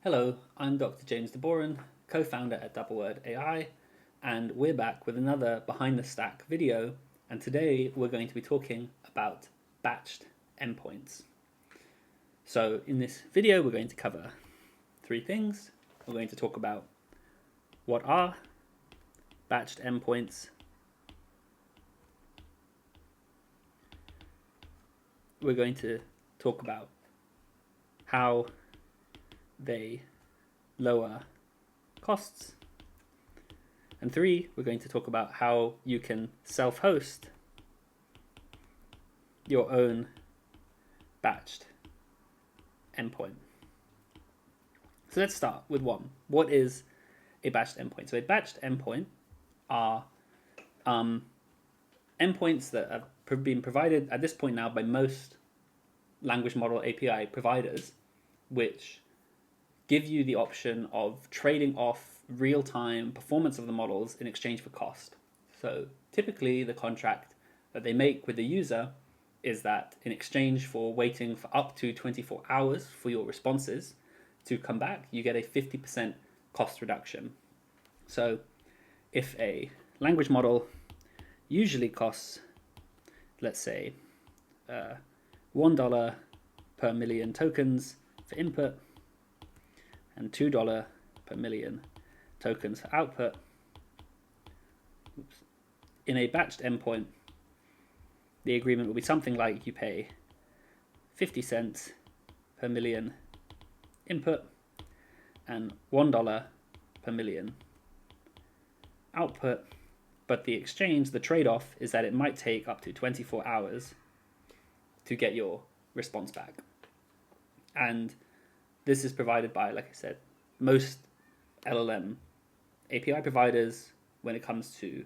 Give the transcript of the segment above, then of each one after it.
Hello, I'm Dr. James Dborin, co-founder at Dborin AI, and we're back with another Behind the Stack video, and today we're going to be talking about batched endpoints. So in this video we're going to cover three things. We're going to talk about what are batched endpoints, we're going to talk about how they lower costs, and three, we're going to talk about how you can self-host your own batched endpoint. So let's start with one. What is a batched endpoint? So a batched endpoint are endpoints that have been provided at this point now by most language model API providers, which give you the option of trading off real-time performance of the models in exchange for cost. So typically the contract that they make with the user is that in exchange for waiting for up to 24 hours for your responses to come back, you get a 50% cost reduction. So if a language model usually costs, let's say, $1 per million tokens for input and $2 per million tokens for output. In a batched endpoint, the agreement will be something like you pay 50 cents per million input and $1 per million output, but the exchange, the trade-off, is that it might take up to 24 hours to get your response back. And this is provided by, like I said, most LLM API providers when it comes to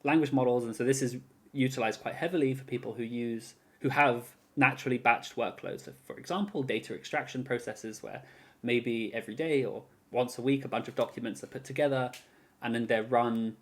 language models, and so this is utilized quite heavily for people who have naturally batched workloads. So for example, data extraction processes where maybe every day or once a week a bunch of documents are put together and then they're run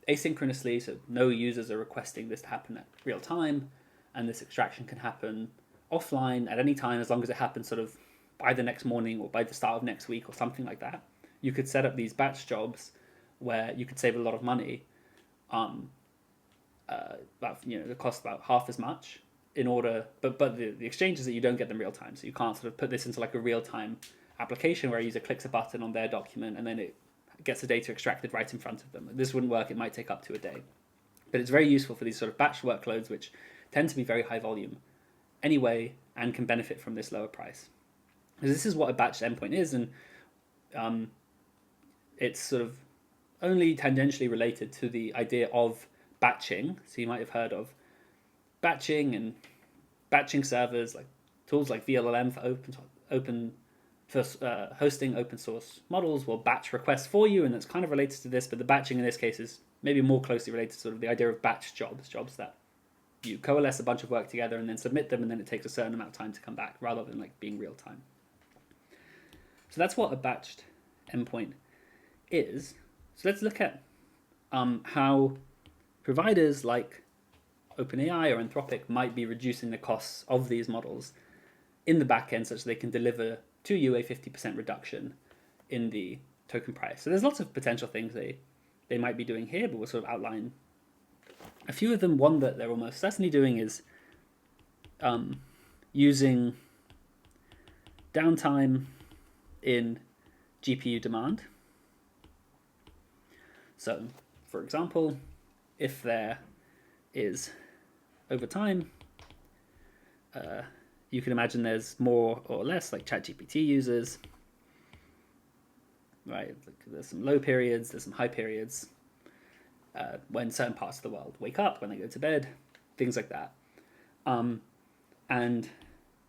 asynchronously, so no users are requesting this to happen at real time, and this extraction can happen offline at any time as long as it happens sort of by the next morning or by the start of next week or something like that. You could set up these batch jobs where you could save a lot of money. It costs about half as much in order, but the exchange is that you don't get them real time, so you can't sort of put this into like a real time application where a user clicks a button on their document and then it gets the data extracted right in front of them. This wouldn't work. It might take up to a day, but it's very useful for these sort of batch workloads which tend to be very high volume anyway and can benefit from this lower price. Because this is what a batched endpoint is, and it's sort of only tangentially related to the idea of batching. So you might have heard of batching and batching servers, like tools like VLLM for hosting open source models will batch requests for you, and that's kind of related to this, but the batching in this case is maybe more closely related to sort of the idea of batch jobs that you coalesce a bunch of work together and then submit them, and then it takes a certain amount of time to come back rather than like being real time. So that's what a batched endpoint is. So let's look at how providers like OpenAI or Anthropic might be reducing the costs of these models in the backend such that they can deliver to you a 50% reduction in the token price. So there's lots of potential things they might be doing here, but we'll sort of outline a few of them. One that they're almost certainly doing is using downtime in GPU demand. So, for example, if there is over time, you can imagine there's more or less like ChatGPT users, right? There's some low periods, there's some high periods, when certain parts of the world wake up, when they go to bed, things like that. And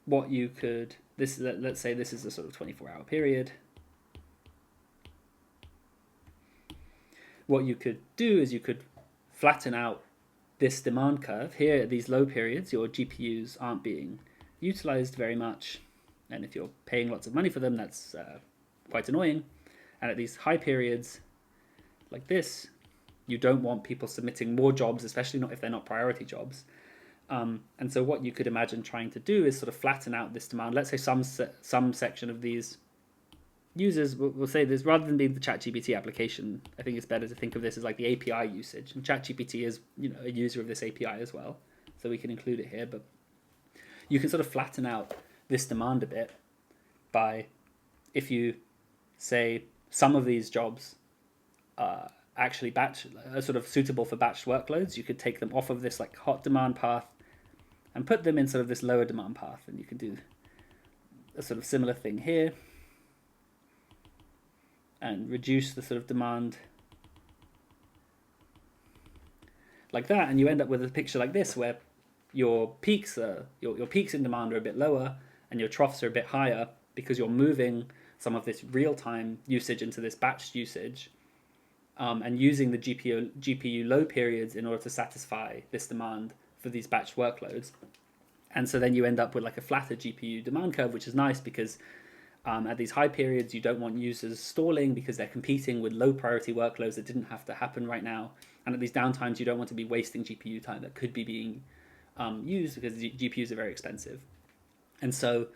what you could, let's say this is a sort of 24-hour period. What you could do is you could flatten out this demand curve. Here at these low periods, your GPUs aren't being utilized very much, and if you're paying lots of money for them, that's quite annoying. And at these high periods like this, you don't want people submitting more jobs, especially not if they're not priority jobs. And so what you could imagine trying to do is sort of flatten out this demand. Let's say some section of these users will say this, rather than being the ChatGPT application, I think it's better to think of this as like the API usage. And ChatGPT is, a user of this API as well, so we can include it here. But you can sort of flatten out this demand a bit by, if you say some of these jobs are actually are sort of suitable for batched workloads, you could take them off of this like hot demand path and put them in sort of this lower demand path, and you can do a sort of similar thing here and reduce the sort of demand like that, and you end up with a picture like this where your peaks your peaks in demand are a bit lower and your troughs are a bit higher, because you're moving some of this real-time usage into this batched usage, and using the GPU low periods in order to satisfy this demand for these batched workloads. And so then you end up with like a flatter GPU demand curve, which is nice because at these high periods you don't want users stalling because they're competing with low priority workloads that didn't have to happen right now. And at these downtimes you don't want to be wasting GPU time that could be being used, because GPUs are very expensive. And so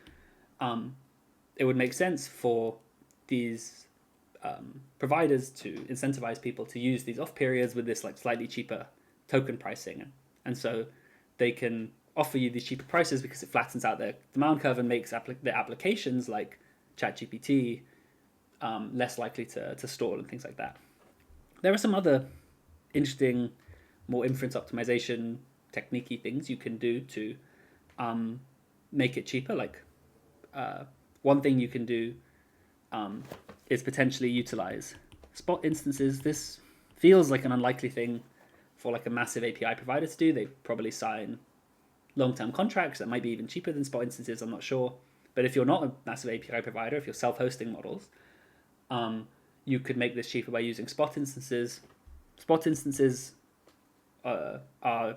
it would make sense for these providers to incentivize people to use these off periods with this like slightly cheaper token pricing. And so they can offer you these cheaper prices because it flattens out their demand curve and makes their applications like ChatGPT less likely to stall and things like that. There are some other interesting, more inference optimization technique-y things you can do to make it cheaper. Like one thing you can do is potentially utilize spot instances. This feels like an unlikely thing for like a massive API provider to do. They probably sign long-term contracts that might be even cheaper than spot instances, I'm not sure. But if you're not a massive API provider, if you're self-hosting models, you could make this cheaper by using spot instances. Spot instances are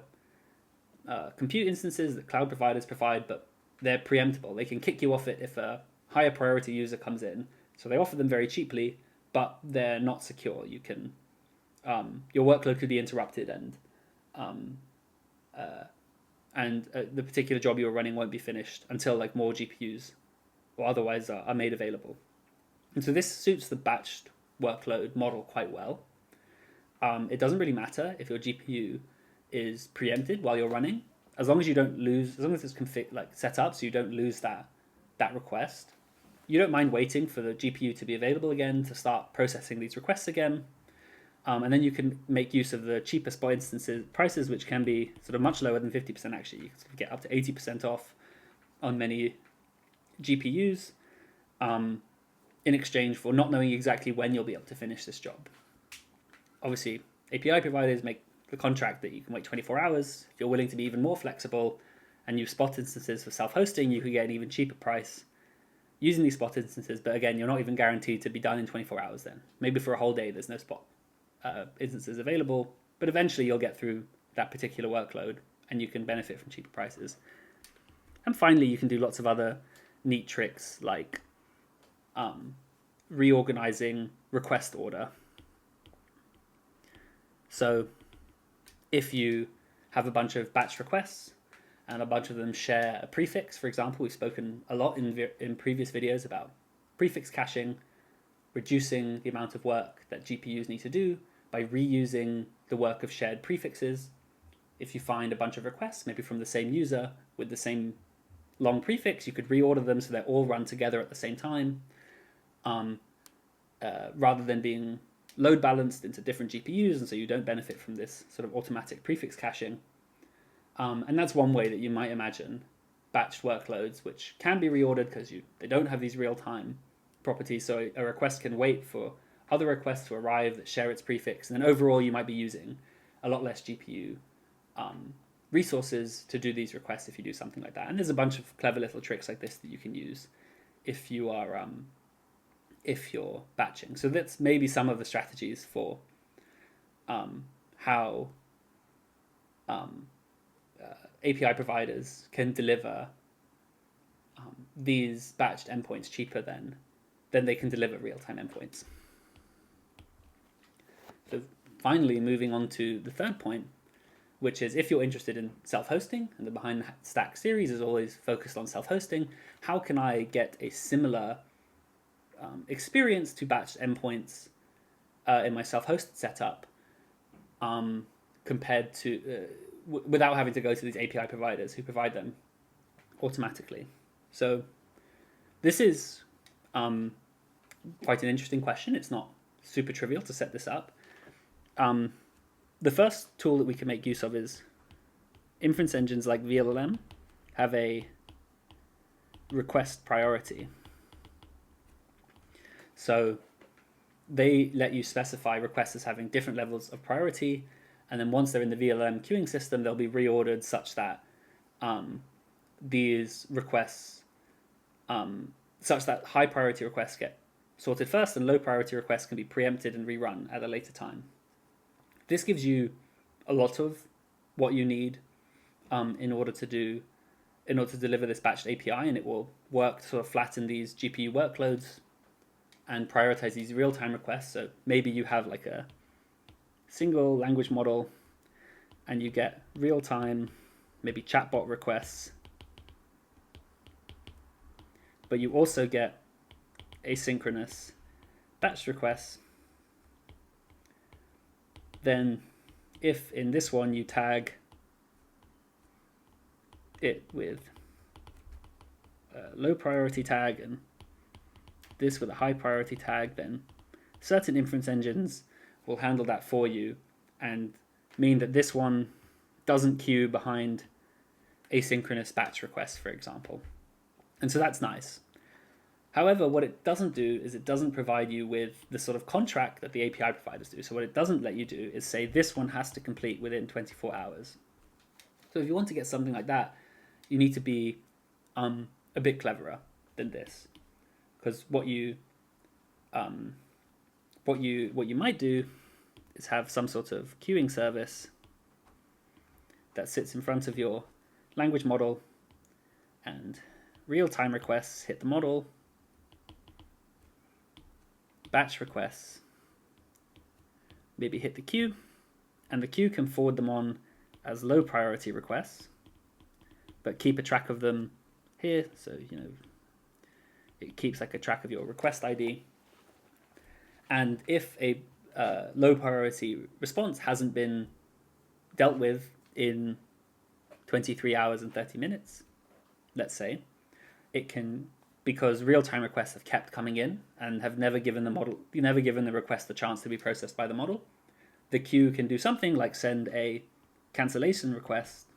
compute instances that cloud providers provide, but they're preemptible. They can kick you off it if a higher priority user comes in. So they offer them very cheaply, but they're not secure. You can your workload could be interrupted, and the particular job you're running won't be finished until like more GPUs or otherwise are made available. And so this suits the batched workload model quite well. It doesn't really matter if your GPU is preempted while you're running, as long as you don't lose, as long as it's set up so you don't lose that request. You don't mind waiting for the GPU to be available again to start processing these requests again. And then you can make use of the cheaper spot instances prices, which can be sort of much lower than 50% actually. You can get up to 80% off on many GPUs in exchange for not knowing exactly when you'll be able to finish this job. Obviously, API providers make the contract that you can wait 24 hours. If you're willing to be even more flexible and use spot instances for self-hosting, you could get an even cheaper price using these spot instances. But again, you're not even guaranteed to be done in 24 hours then. Maybe for a whole day there's no spot instances available, but eventually you'll get through that particular workload and you can benefit from cheaper prices. And finally, you can do lots of other neat tricks like reorganizing request order. So if you have a bunch of batch requests and a bunch of them share a prefix, for example, we've spoken a lot in previous videos about prefix caching, reducing the amount of work that GPUs need to do by reusing the work of shared prefixes. If you find a bunch of requests, maybe from the same user with the same long prefix, you could reorder them so they're all run together at the same time, rather than being load balanced into different GPUs, and so you don't benefit from this sort of automatic prefix caching. And that's one way that you might imagine batched workloads, which can be reordered because they don't have these real-time properties, so a request can wait for other requests to arrive that share its prefix, and then overall you might be using a lot less GPU resources to do these requests if you do something like that. And there's a bunch of clever little tricks like this that you can use if you are if you're batching. So that's maybe some of the strategies for how API providers can deliver these batched endpoints cheaper than they can deliver real-time endpoints. So finally, moving on to the third point, which is if you're interested in self-hosting, and the Behind the Stack series is always focused on self-hosting, how can I get a similar experience to batch endpoints in my self-hosted setup compared to without having to go to these API providers who provide them automatically. So this is quite an interesting question. It's not super trivial to set this up. The first tool that we can make use of is inference engines like VLLM have a request priority. So they let you specify requests as having different levels of priority, and then once they're in the VLLM queuing system, they'll be reordered such that these requests, such that high priority requests get sorted first, and low priority requests can be preempted and rerun at a later time. This gives you a lot of what you need in order to deliver this batched API, and it will work to sort of flatten these GPU workloads and prioritize these real-time requests. So maybe you have like a single language model and you get real-time, maybe chatbot requests, but you also get asynchronous batch requests. Then if in this one you tag it with a low priority tag and this with a high priority tag, then certain inference engines will handle that for you and mean that this one doesn't queue behind asynchronous batch requests, for example. And so that's nice. However, what it doesn't do is it doesn't provide you with the sort of contract that the API providers do. So what it doesn't let you do is say this one has to complete within 24 hours. So if you want to get something like that, you need to be a bit cleverer than this. Because what you might do is have some sort of queuing service that sits in front of your language model, and real-time requests hit the model, batch requests maybe hit the queue, and the queue can forward them on as low priority requests, but keep a track of them here. So, it keeps like a track of your request ID. And if a low priority response hasn't been dealt with in 23 hours and 30 minutes, let's say, it can, because real-time requests have kept coming in and have never given the request the chance to be processed by the model, the queue can do something like send a cancellation request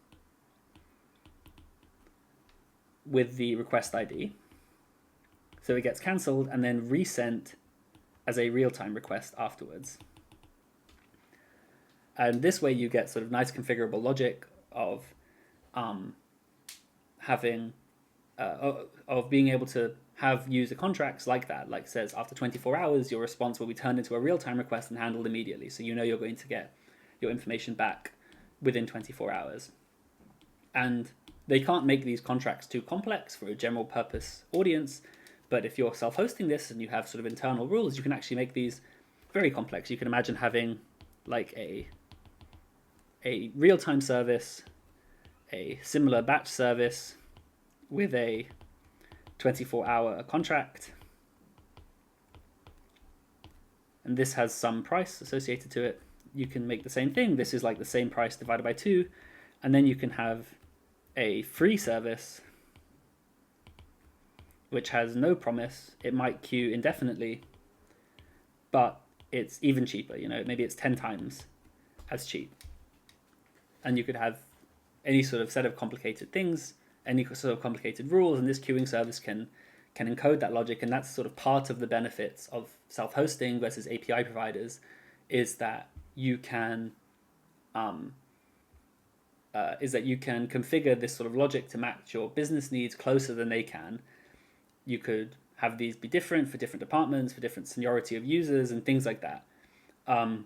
with the request ID. So it gets cancelled and then resent as a real-time request afterwards. And this way you get sort of nice configurable logic of being able to have user contracts like that, like says after 24 hours your response will be turned into a real-time request and handled immediately, so you're going to get your information back within 24 hours. And they can't make these contracts too complex for a general purpose audience, but if you're self-hosting this and you have sort of internal rules, you can actually make these very complex. You can imagine having like a real-time service, a similar batch service with a 24-hour contract, and this has some price associated to it. You can make the same thing. This is like the same price divided by 2, and then you can have a free service which has no promise. It might queue indefinitely, but it's even cheaper. Maybe it's 10 times as cheap. And you could have any sort of set of complicated things, any sort of complicated rules, and this queuing service can encode that logic. And that's sort of part of the benefits of self-hosting versus API providers, is that you can configure this sort of logic to match your business needs closer than they can. You could have these be different for different departments, for different seniority of users and things like that. And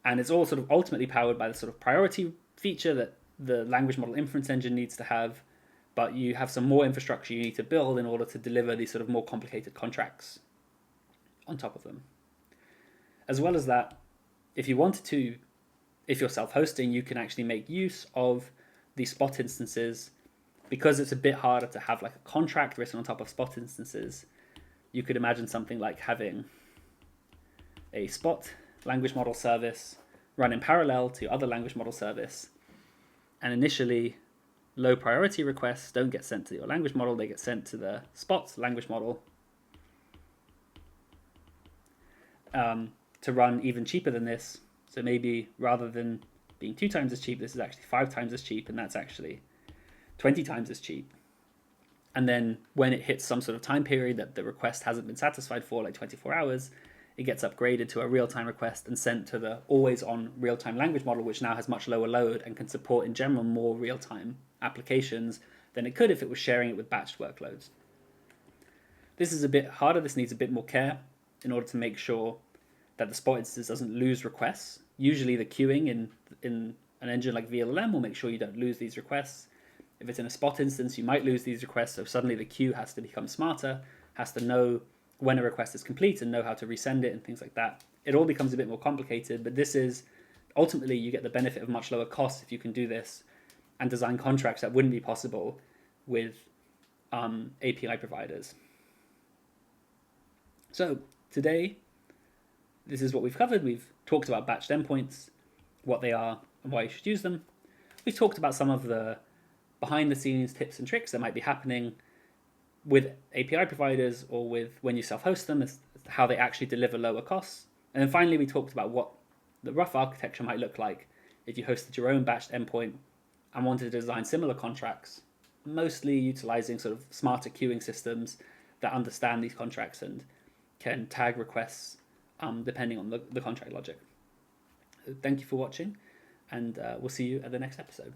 it's all sort of ultimately powered by the sort of priority feature that the language model inference engine needs to have, but you have some more infrastructure you need to build in order to deliver these sort of more complicated contracts on top of them. As well as that, if you're self-hosting, you can actually make use of the spot instances. Because it's a bit harder to have like a contract written on top of spot instances, you could imagine something like having a Spot language model service run in parallel to your other language model service. And initially, low priority requests don't get sent to your language model, they get sent to the Spot language model to run even cheaper than this. So maybe rather than being 2 times as cheap, this is actually 5 times as cheap, and that's actually 20 times as cheap. And then when it hits some sort of time period that the request hasn't been satisfied for, like 24 hours, it gets upgraded to a real-time request and sent to the always-on real-time language model, which now has much lower load and can support, in general, more real-time applications than it could if it was sharing it with batched workloads. This is a bit harder. This needs a bit more care in order to make sure that the Spot instance doesn't lose requests. Usually the queuing in an engine like VLLM will make sure you don't lose these requests. If it's in a Spot instance, you might lose these requests, so suddenly the queue has to become smarter, has to know when a request is complete and know how to resend it and things like that. It all becomes a bit more complicated, but this is, ultimately, you get the benefit of much lower costs if you can do this and design contracts that wouldn't be possible with API providers. So today, this is what we've covered. We've talked about batched endpoints, what they are and why you should use them. We've talked about some of the behind the scenes tips and tricks that might be happening with API providers or with when you self-host them, as to how they actually deliver lower costs. And then finally, we talked about what the rough architecture might look like if you hosted your own batched endpoint and wanted to design similar contracts, mostly utilizing sort of smarter queuing systems that understand these contracts and can tag requests depending on the contract logic. Thank you for watching, and we'll see you at the next episode.